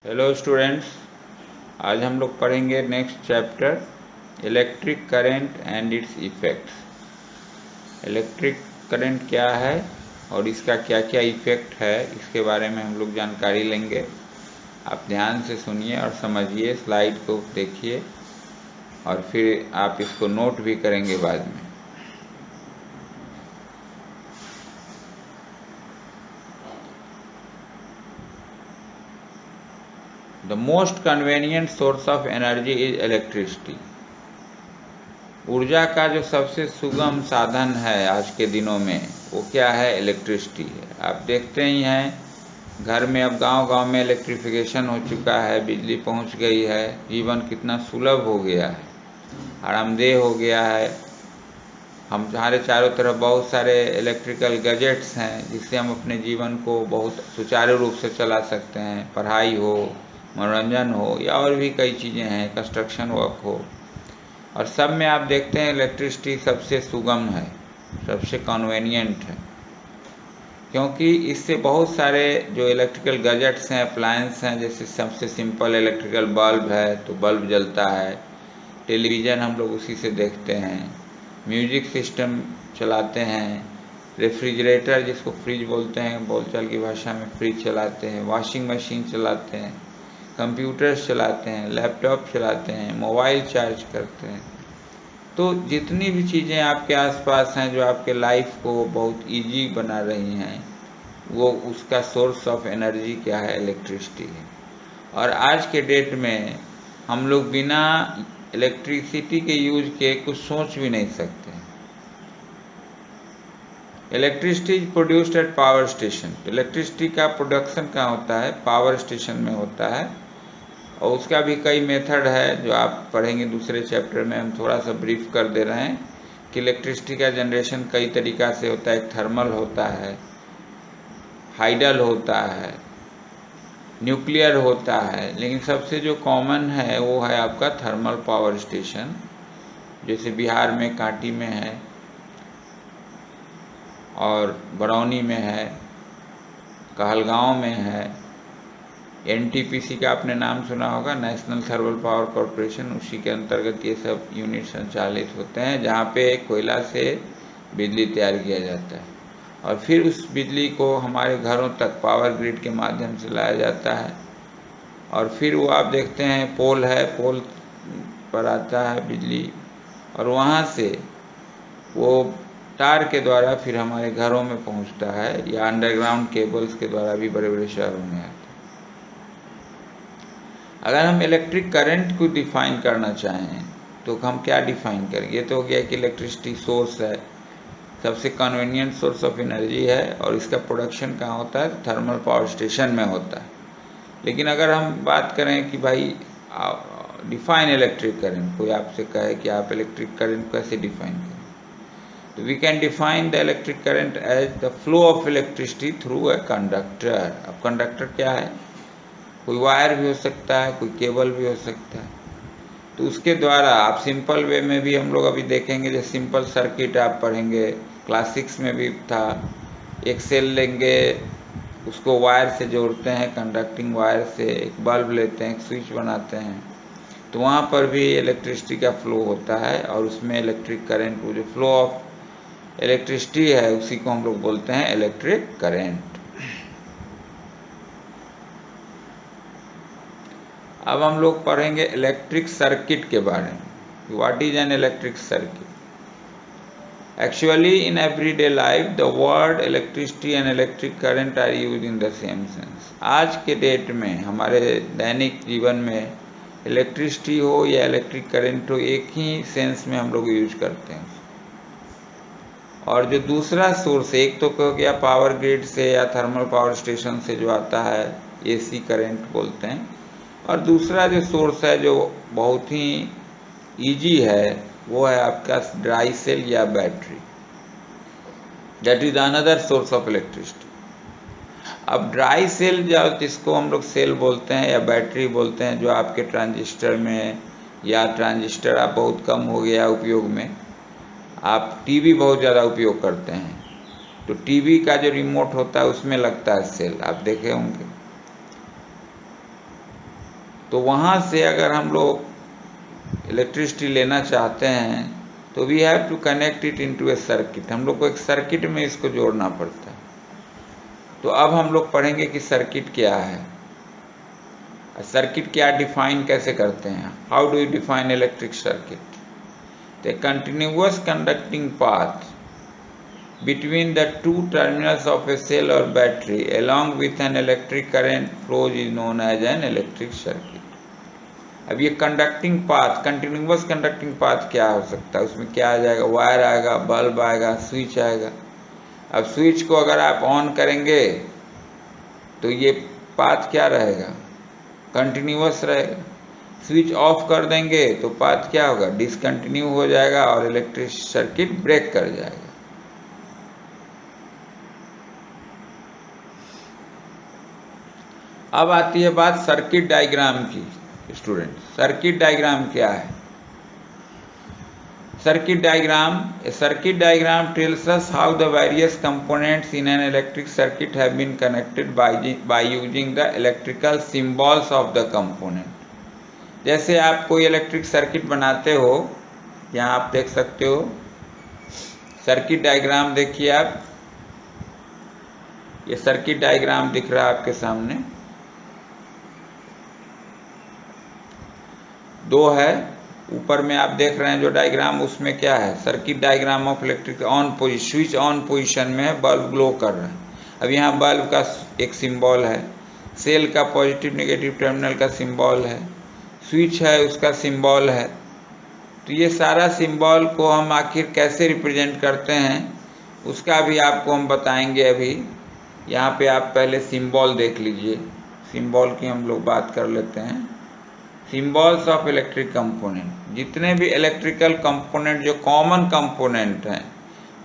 Hello students, आज हम लोग पढ़ेंगे next chapter electric current and it's effects. Electric current क्या है और इसका क्या क्या इफ़ेक्ट है, इसके बारे में हम लोग जानकारी लेंगे। आप ध्यान से सुनिए और समझिए, स्लाइड को देखिए और फिर आप इसको नोट भी करेंगे बाद में। The most convenient source of energy is electricity. ऊर्जा का जो सबसे सुगम साधन है आज के दिनों में, वो क्या है? इलेक्ट्रिसिटी है। आप देखते ही हैं घर में अब गांव-गांव में इलेक्ट्रिफिकेशन हो चुका है, बिजली पहुंच गई है, जीवन कितना सुलभ हो गया है, आरामदेह हो गया है। हमारे चारों तरफ बहुत सारे इलेक्ट्रिकल गैजेट्स हैं जिससे हम अपने जीवन को बहुत सुचारू रूप से चला सकते हैं। पढ़ाई हो, मनोरंजन हो या और भी कई चीज़ें हैं, कंस्ट्रक्शन वर्क हो, और सब में आप देखते हैं इलेक्ट्रिसिटी सबसे सुगम है, सबसे कन्वीनियंट है, क्योंकि इससे बहुत सारे जो इलेक्ट्रिकल गैजेट्स हैं, अप्लायंस हैं, जैसे सबसे सिंपल इलेक्ट्रिकल बल्ब है तो बल्ब जलता है, टेलीविज़न हम लोग उसी से देखते हैं, म्यूजिक सिस्टम चलाते हैं, रेफ्रिजरेटर जिसको फ्रिज बोलते हैं बोलचाल की भाषा में, फ्रिज चलाते हैं, वॉशिंग मशीन चलाते हैं, कंप्यूटर्स चलाते हैं, लैपटॉप चलाते हैं, मोबाइल चार्ज करते हैं। तो जितनी भी चीज़ें आपके आसपास हैं जो आपके लाइफ को बहुत इजी बना रही हैं, वो उसका सोर्स ऑफ एनर्जी क्या है? इलेक्ट्रिसिटी है। और आज के डेट में हम लोग बिना इलेक्ट्रिसिटी के यूज के कुछ सोच भी नहीं सकते। Electricity is produced at power station. Electricity का प्रोडक्शन कहाँ होता है? पावर स्टेशन में होता है, और उसका भी कई मेथड है जो आप पढ़ेंगे दूसरे चैप्टर में। हम थोड़ा सा ब्रीफ कर दे रहे हैं कि इलेक्ट्रिसिटी का जनरेशन कई तरीक़ा से होता है। एक थर्मल होता है, हाइडल होता है, न्यूक्लियर होता है, लेकिन सबसे जो कॉमन है वो है आपका थर्मल पावर स्टेशन, जैसे बिहार में कांटी में है और बरौनी में है, कहलगांव में है। एनटीपीसी का आपने नाम सुना होगा, नेशनल थर्मल पावर कॉरपोरेशन, उसी के अंतर्गत ये सब यूनिट संचालित होते हैं, जहाँ पे कोयला से बिजली तैयार किया जाता है और फिर उस बिजली को हमारे घरों तक पावर ग्रिड के माध्यम से लाया जाता है। और फिर वो आप देखते हैं पोल है, पोल पर आता है बिजली, और वहाँ से वो तार के द्वारा फिर हमारे घरों में पहुँचता है, या अंडरग्राउंड केबल्स के द्वारा भी बड़े बड़े शहरों में आता है। अगर हम इलेक्ट्रिक करंट को डिफाइन करना चाहें तो हम क्या डिफाइन करेंगे? ये तो हो गया कि इलेक्ट्रिसिटी सोर्स है, सबसे कन्वीनियंट सोर्स ऑफ एनर्जी है, और इसका प्रोडक्शन कहाँ होता है? थर्मल पावर स्टेशन में होता है। लेकिन अगर हम बात करें कि भाई डिफाइन इलेक्ट्रिक करंट, कोई आपसे कहे कि आप इलेक्ट्रिक करंट कैसे डिफाइन करें, तो we can define the electric current as the flow of electricity through a conductor. अब कंडक्टर क्या है? कोई वायर भी हो सकता है, कोई केबल भी हो सकता है। तो उसके द्वारा आप सिंपल वे में भी हम लोग अभी देखेंगे, जो सिंपल सर्किट आप पढ़ेंगे, क्लास 6 में भी था। एक सेल लेंगे, उसको वायर से जोड़ते हैं, कंडक्टिंग वायर से, एक बल्ब लेते हैं, एक स्विच बनाते हैं, तो वहाँ पर भी इलेक्ट्रिसिटी का फ्लो होता है, और उसमें इलेक्ट्रिक करंट, वो जो फ्लो ऑफ इलेक्ट्रिसिटी है उसी को हम लोग बोलते हैं इलेक्ट्रिक करंट। अब हम लोग पढ़ेंगे इलेक्ट्रिक सर्किट के बारे में। What is an electric circuit? Actually, in everyday life, the word electricity and electric current are used in the same sense. आज के डेट में हमारे दैनिक जीवन में इलेक्ट्रिसिटी हो या इलेक्ट्रिक करंट हो, एक ही सेंस में हम लोग यूज करते हैं। और जो दूसरा सोर्स, एक तो कहो गया पावर ग्रिड से या थर्मल पावर स्टेशन से जो आता है, एसी करंट बोलते हैं, और दूसरा जो सोर्स है जो बहुत ही इजी है, वो है आपका ड्राई सेल या battery. That is another source of electricity. अब ड्राई सेल जिसको हम लोग सेल बोलते हैं या बैटरी बोलते हैं, जो आपके ट्रांजिस्टर में, या ट्रांजिस्टर आप बहुत कम हो गया उपयोग में, आप टीवी बहुत ज़्यादा उपयोग करते हैं, तो टीवी का जो रिमोट होता है उसमें लगता है सेल, आप देखे होंगे। तो वहाँ से अगर हम लोग इलेक्ट्रिसिटी लेना चाहते हैं तो we have to connect it into a circuit. हम लोग को एक सर्किट में इसको जोड़ना पड़ता है। तो अब हम लोग पढ़ेंगे कि सर्किट क्या है, सर्किट क्या डिफाइन कैसे करते हैं। How do you define electric circuit? The continuous conducting path between the two terminals of a cell or battery along with an electric current flows is known as an electric circuit। अब ये conducting path, continuous conducting path क्या हो सकता है? उसमें क्या आ जाएगा? Wire आएगा, बल्ब आएगा, स्विच आएगा। अब स्विच को अगर आप ऑन करेंगे तो ये पाथ क्या रहेगा? कंटिन्यूअस रहेगा। स्विच ऑफ कर देंगे तो पाथ क्या होगा? डिसकंटिन्यू हो जाएगा और इलेक्ट्रिक सर्किट ब्रेक कर जाएगा। अब आती है बात सर्किट डायग्राम की। स्टूडेंट, सर्किट डायग्राम क्या है? Circuit diagram tells us how the various components in an electric circuit have been connected by using the electrical symbols of the component। जैसे आप कोई इलेक्ट्रिक सर्किट बनाते हो, यहाँ आप देख सकते हो सर्किट डायग्राम। देखिए आप, ये सर्किट डायग्राम दिख रहा है आपके सामने। दो है, ऊपर में आप देख रहे हैं जो डायग्राम, उसमें क्या है? Circuit diagram of electric on position, switch on position में है, बल्ब ग्लो कर रहा है। अब यहाँ बल्ब का एक सिंबल है, सेल का पॉजिटिव नेगेटिव टर्मिनल का सिंबल है, स्विच है उसका सिंबल है। तो ये सारा सिंबल को हम आखिर कैसे रिप्रेजेंट करते हैं उसका भी आपको हम बताएंगे। अभी यहाँ पे आप पहले सिंबल देख लीजिए, सिंबल की हम लोग बात कर लेते हैं। सिंबल्स ऑफ इलेक्ट्रिक कंपोनेंट, जितने भी इलेक्ट्रिकल कंपोनेंट जो कॉमन कंपोनेंट हैं,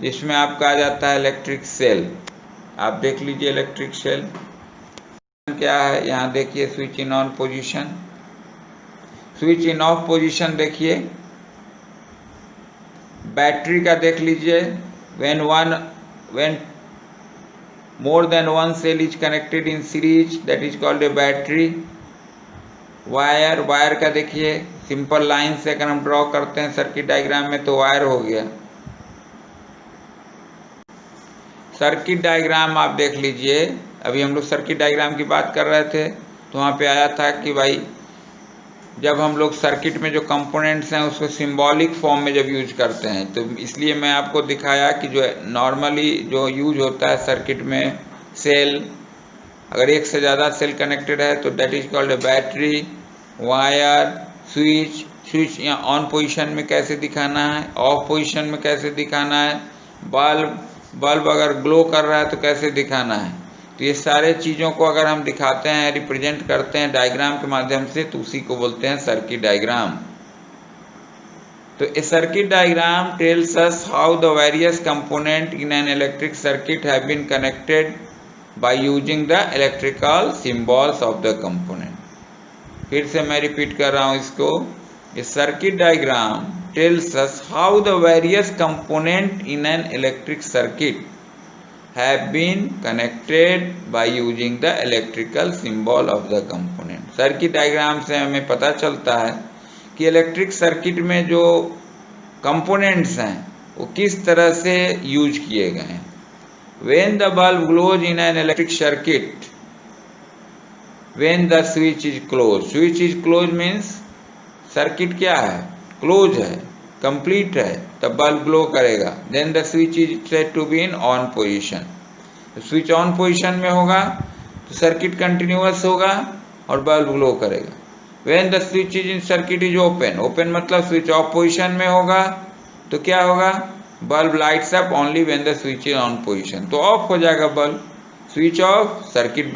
जिसमें आपका आ जाता है इलेक्ट्रिक सेल। आप देख लीजिए इलेक्ट्रिक सेल क्या है। यहाँ देखिए switch in on position, switch in of position देखिए। बैटरी का देख लीजिए, when more than one cell is connected in series, that is called a battery। Wire का देखिए, सिंपल लाइन से अगर हम ड्रॉ करते हैं सर्किट डायग्राम में तो वायर हो गया। सर्किट डायग्राम आप देख लीजिए, अभी हम लोग सर्किट डायग्राम की बात कर रहे थे तो वहाँ पे आया था कि भाई जब हम लोग सर्किट में जो कंपोनेंट्स हैं उसको सिंबॉलिक फॉर्म में जब यूज करते हैं, तो इसलिए मैं आपको दिखाया कि जो नॉर्मली जो यूज होता है सर्किट में, सेल, अगर एक से ज़्यादा सेल कनेक्टेड है तो that is called a battery. Wire, switch यहाँ ऑन पोजीशन में कैसे दिखाना है, ऑफ पोजीशन में कैसे दिखाना है, बल्ब अगर ग्लो कर रहा है तो कैसे दिखाना है। तो ये सारे चीज़ों को अगर हम दिखाते हैं, रिप्रेजेंट करते हैं डायग्राम के माध्यम से, तो उसी को बोलते हैं सर्किट डायग्राम। तो a circuit diagram tells us how the various component in an electric circuit have been connected by using the electrical symbols of the component। फिर से मैं रिपीट कर रहा हूँ इसको। A circuit diagram tells us how the various component in an electric circuit have been connected by using the electrical symbol of the component। Circuit diagram से हमें पता चलता है कि इलेक्ट्रिक सर्किट में जो कंपोनेंट्स हैं वो किस तरह से यूज किए गए हैं। When the bulb glows in an electric circuit, when the switch is closed means circuit क्या है? क्लोज है, कंप्लीट है, तब बल्ब ग्लो करेगा। Then the switch is said to be in on position। Switch on position में होगा तो circuit continuous होगा और बल्ब ग्लो करेगा। When the switch is in circuit is open मतलब स्विच ऑफ पोजीशन में होगा तो क्या होगा? Bulb lights up only when the switch is on position, तो ऑफ हो जाएगा bulb. Switch off, circuit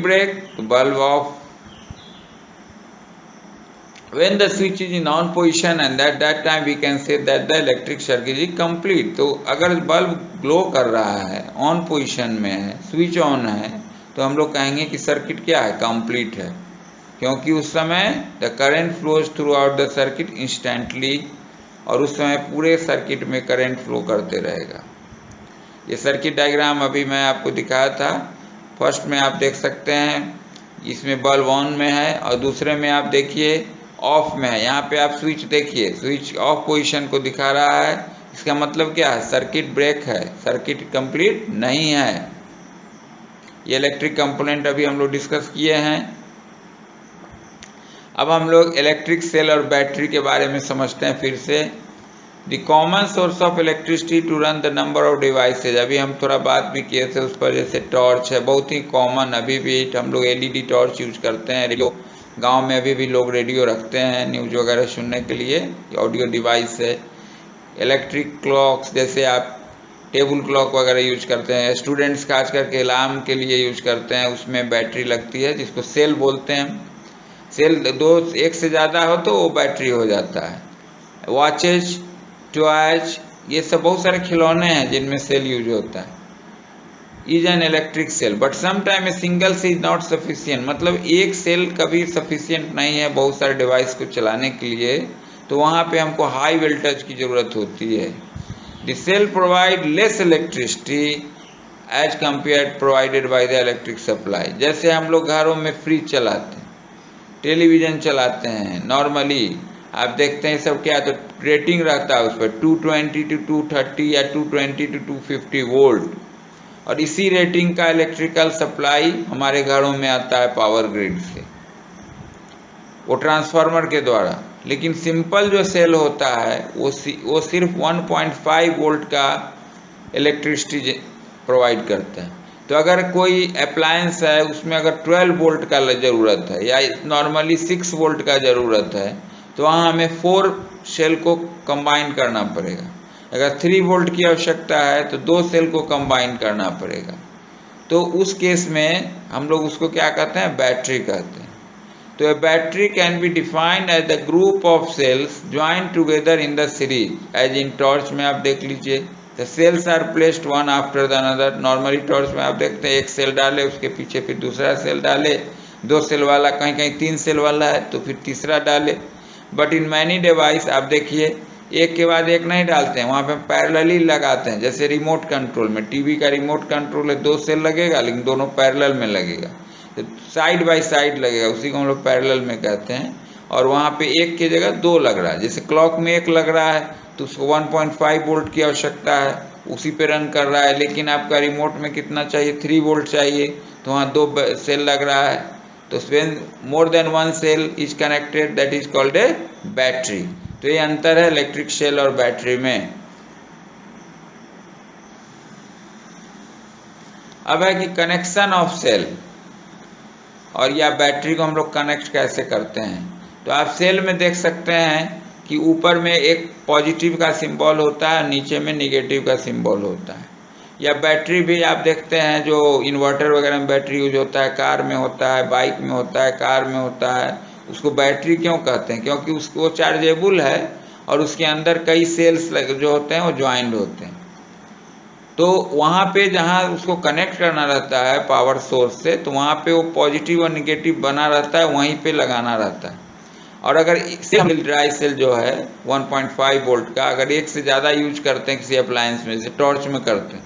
break तो bulb off. When the switch is in on position and that time we can say that the electric circuit is complete. तो अगर bulb glow कर रहा है, on position में है, स्विच ऑन है, तो हम लोग कहेंगे कि सर्किट क्या है? कंप्लीट है, क्योंकि उस समय the current flows through out the circuit instantly, और उस समय पूरे सर्किट में करंट फ्लो करते रहेगा। ये सर्किट डायग्राम अभी मैं आपको दिखाया था। फर्स्ट में आप देख सकते हैं इसमें बल्ब ऑन में है और दूसरे में आप देखिए ऑफ में है। यहाँ पे आप स्विच देखिए, स्विच ऑफ पोजीशन को दिखा रहा है। इसका मतलब क्या है? सर्किट ब्रेक है, सर्किट कंप्लीट नहीं है। ये इलेक्ट्रिक कंपोनेंट अभी हम लोग डिस्कस किए हैं। अब हम लोग इलेक्ट्रिक सेल और बैटरी के बारे में समझते हैं फिर से। The common source of electricity to run the number of devices, अभी हम थोड़ा बात भी किए थे उस पर। जैसे टॉर्च है, बहुत ही कॉमन, अभी भी हम लोग एलईडी टॉर्च यूज करते हैं। रेडियो, गांव में अभी भी लोग रेडियो रखते हैं न्यूज वगैरह सुनने के लिए, ऑडियो डिवाइस है। इलेक्ट्रिक क्लॉक्स, जैसे आप टेबल क्लॉक वगैरह यूज करते हैं। स्टूडेंट्स खास करके अलार्म के लिए यूज करते हैं, उसमें बैटरी लगती है जिसको सेल बोलते हैं। सेल एक से ज़्यादा हो तो वो बैटरी हो जाता है। वॉचेज, टॉयज, ये सब बहुत सारे खिलौने हैं जिनमें सेल यूज होता है। Is an electric cell but sometime a single cell is not sufficient, मतलब एक सेल कभी सफिशिएंट नहीं है बहुत सारे डिवाइस को चलाने के लिए, तो वहाँ पे हमको हाई वोल्टेज की ज़रूरत होती है। The cell provide less electricity as compare provided by the electric supply. जैसे हम लोग घरों में फ्रिज चलाते हैं, टेलीविज़न चलाते हैं, नॉर्मली आप देखते हैं सब क्या, तो रेटिंग रहता है उस पर 220 to 230 या 220 to 250 वोल्ट, और इसी रेटिंग का इलेक्ट्रिकल सप्लाई हमारे घरों में आता है पावर ग्रिड से, वो ट्रांसफार्मर के द्वारा। लेकिन सिंपल जो सेल होता है वो सिर्फ 1.5 वोल्ट का इलेक्ट्रिसिटी प्रोवाइड करता है। तो अगर कोई अप्लायंस है उसमें अगर 12 वोल्ट का ज़रूरत है या नॉर्मली 6 वोल्ट का ज़रूरत है, तो वहाँ हमें 4 सेल को कंबाइन करना पड़ेगा। अगर 3 वोल्ट की आवश्यकता है तो 2 सेल को कंबाइन करना पड़ेगा। तो उस केस में हम लोग उसको क्या कहते हैं? बैटरी कहते हैं। तो a battery can be defined as the group of cells join together in the series as in torch में आप देख लीजिए, the cells are placed one after the another. Normally torch में आप देखते हैं एक सेल डाले, उसके पीछे फिर दूसरा सेल डाले, 2 सेल वाला, कहीं कहीं 3 सेल वाला है तो फिर तीसरा डाले। बट इन मैनी डिवाइस आप देखिए एक के बाद एक नहीं डालते हैं, वहाँ पे पैरेलली लगाते हैं। जैसे रिमोट कंट्रोल में, टीवी का रिमोट कंट्रोल है, 2 सेल लगेगा लेकिन दोनों पैरेलल में लगेगा, तो साइड बाय साइड लगेगा, उसी को हम लोग पैरेलल में कहते हैं। और वहाँ पे एक की जगह 2 लग रहा है। जैसे क्लॉक में 1 लग रहा है तो उसको 1.5 वोल्ट की आवश्यकता है, उसी पे रन कर रहा है। लेकिन आपका रिमोट में कितना चाहिए? 3 वोल्ट चाहिए, तो वहाँ 2 सेल लग रहा है। तो when more than one cell is connected, that is called a battery। तो ये अंतर है इलेक्ट्रिक सेल और बैटरी में। अब है कि कनेक्शन ऑफ सेल और या बैटरी को हम लोग कनेक्ट कैसे करते हैं। तो आप सेल में देख सकते हैं कि ऊपर में एक पॉजिटिव का सिंबल होता है, नीचे में निगेटिव का सिंबल होता है। या बैटरी भी आप देखते हैं जो इन्वर्टर वगैरह में बैटरी यूज होता है, कार में होता है, बाइक में होता है, कार में होता है। उसको बैटरी क्यों कहते हैं? क्योंकि उसको चार्जेबल है और उसके अंदर कई सेल्स जो होते हैं वो ज्वाइंट होते हैं। तो वहाँ पे जहाँ उसको कनेक्ट करना रहता है पावर सोर्स से, तो वहाँ पे वो पॉजिटिव और निगेटिव बना रहता है, वहीं पे लगाना रहता है। और अगर ड्राई सेल जो है 1.5 वोल्ट का, अगर एक से ज़्यादा यूज करते हैं किसी अप्लायंस में, जैसे टॉर्च में करते हैं,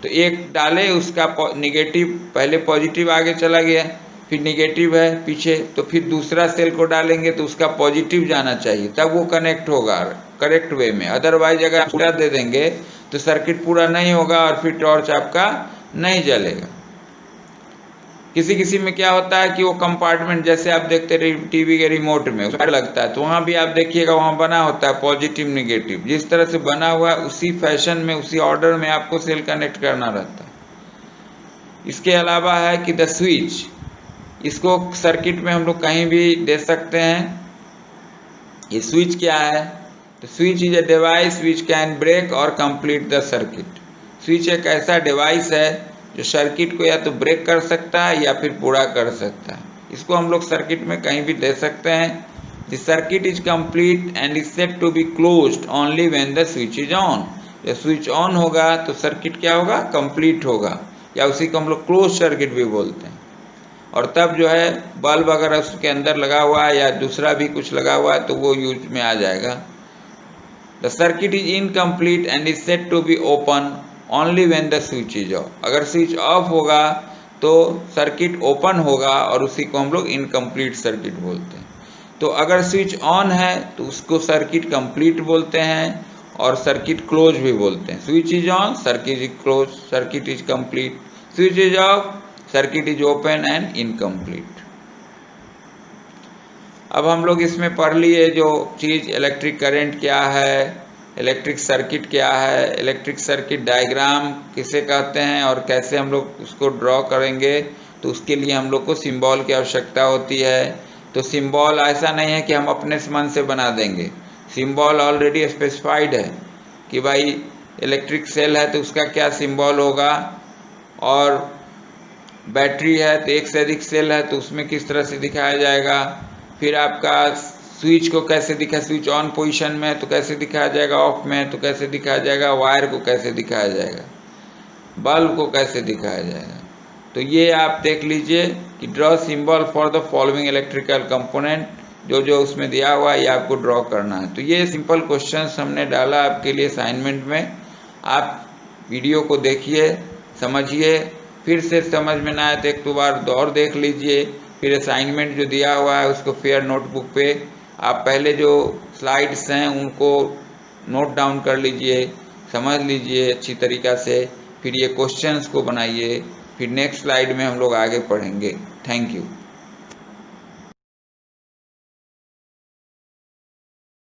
तो एक डाले उसका निगेटिव, पहले पॉजिटिव आगे चला गया, फिर निगेटिव है पीछे, तो फिर दूसरा सेल को डालेंगे तो उसका पॉजिटिव जाना चाहिए, तब वो कनेक्ट होगा करेक्ट वे में। अदरवाइज अगर पूरा दे देंगे तो सर्किट पूरा नहीं होगा और फिर टॉर्च आपका नहीं जलेगा। किसी किसी में क्या होता है कि वो कंपार्टमेंट, जैसे आप देखते टीवी के रिमोट में उसमें लगता है, तो वहाँ भी आप देखिएगा वहाँ बना होता है पॉजिटिव निगेटिव, जिस तरह से बना हुआ है उसी फैशन में, उसी ऑर्डर में आपको सेल कनेक्ट करना रहता है। इसके अलावा है कि द स्विच, इसको सर्किट में हम लोग कहीं भी दे सकते हैं। ये स्विच क्या है? तो switch is a device which can break और कंप्लीट द सर्किट। स्विच एक ऐसा डिवाइस है जो सर्किट को या तो ब्रेक कर सकता है या फिर पूरा कर सकता है। इसको हम लोग सर्किट में कहीं भी दे सकते हैं। The circuit is complete and is set to be closed only when the switch is on. जब स्विच ऑन होगा तो सर्किट क्या होगा? कंप्लीट होगा, या उसी को हम लोग क्लोज सर्किट भी बोलते हैं। और तब जो है बल्ब अगर उसके अंदर लगा हुआ है या दूसरा भी कुछ लगा हुआ है तो वो यूज में आ जाएगा। The circuit is incomplete and is set to be open only when the switch is off. अगर स्विच ऑफ होगा तो सर्किट ओपन होगा और उसी को हम लोग इनकम्प्लीट सर्किट बोलते हैं। तो अगर स्विच ऑन है तो उसको सर्किट कंप्लीट बोलते हैं और सर्किट क्लोज भी बोलते हैं। Switch is on, circuit is close, circuit is complete. Switch is of, circuit is open and incomplete. अब हम लोग इसमें पढ़ लिए जो चीज़ इलेक्ट्रिक करंट क्या है, इलेक्ट्रिक सर्किट क्या है, इलेक्ट्रिक सर्किट डायग्राम किसे कहते हैं और कैसे हम लोग उसको ड्रॉ करेंगे। तो उसके लिए हम लोग को सिंबल की आवश्यकता होती है। तो सिंबल ऐसा नहीं है कि हम अपने मन से बना देंगे, सिंबल ऑलरेडी स्पेसिफाइड है कि भाई इलेक्ट्रिक सेल है तो उसका क्या सिंबल होगा, और बैटरी है तो एक से अधिक सेल है तो उसमें किस तरह से दिखाया जाएगा। फिर आपका स्विच को कैसे दिखा, स्विच ऑन पोजीशन में है तो कैसे दिखाया जाएगा, ऑफ में है तो कैसे दिखाया जाएगा, वायर को कैसे दिखाया जाएगा, बल्ब को कैसे दिखाया जाएगा। तो ये आप देख लीजिए कि draw symbol for the following electrical component, जो उसमें दिया हुआ है ये आपको ड्रॉ करना है। तो ये सिंपल क्वेश्चंस हमने डाला आपके लिए असाइनमेंट में। आप वीडियो को देखिए, समझिए, फिर से समझ में ना आए तो एक दो बार और देख लीजिए। फिर असाइनमेंट जो दिया हुआ है उसको फेयर नोटबुक पे आप पहले जो स्लाइड्स हैं उनको नोट डाउन कर लीजिए, समझ लीजिए अच्छी तरीक़ा से, फिर ये क्वेश्चंस को बनाइए, फिर नेक्स्ट स्लाइड में हम लोग आगे पढ़ेंगे। Thank you.